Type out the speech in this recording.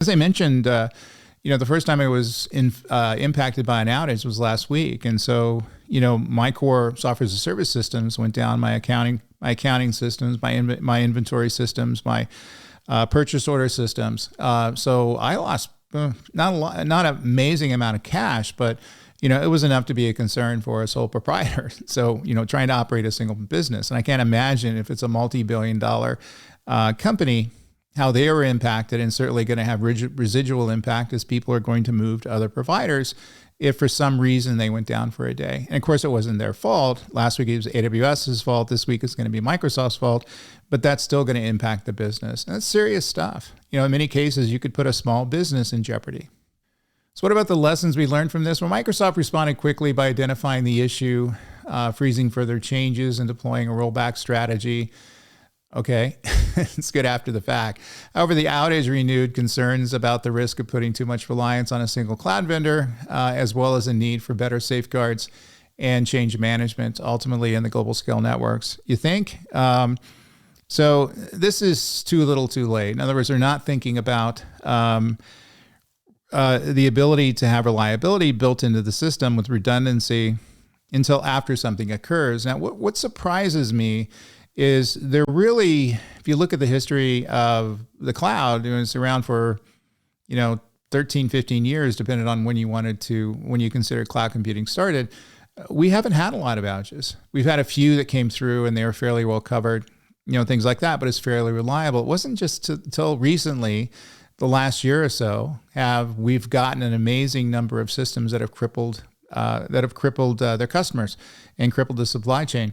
As I mentioned, the first time I was impacted by an outage was last week. And so, my core software as a service systems went down, my accounting systems, my inventory systems, my purchase order systems. So I lost not an amazing amount of cash, but it was enough to be a concern for a sole proprietor. So, trying to operate a single business. And I can't imagine if it's a multi-billion-dollar company, how they were impacted, and certainly going to have residual impact as people are going to move to other providers if for some reason they went down for a day. And of course, it wasn't their fault. Last week, it was AWS's fault. This week, it's going to be Microsoft's fault, but that's still going to impact the business. And that's serious stuff. In many cases, you could put a small business in jeopardy. So what about the lessons we learned from this? Well, Microsoft responded quickly by identifying the issue, freezing further changes, and deploying a rollback strategy. Okay, it's good after the fact. However, the outage renewed concerns about the risk of putting too much reliance on a single cloud vendor, as well as a need for better safeguards and change management, ultimately in the global scale networks. You think? So this is too little too late. In other words, they're not thinking about the ability to have reliability built into the system with redundancy until after something occurs. Now, what surprises me is they're really, if you look at the history of the cloud, it's around for, 13, 15 years, depending on when you consider cloud computing started, we haven't had a lot of outages. We've had a few that came through and they were fairly well covered, things like that, but it's fairly reliable. It wasn't just until recently, the last year or so, we've gotten an amazing number of systems that have crippled their customers and crippled the supply chain.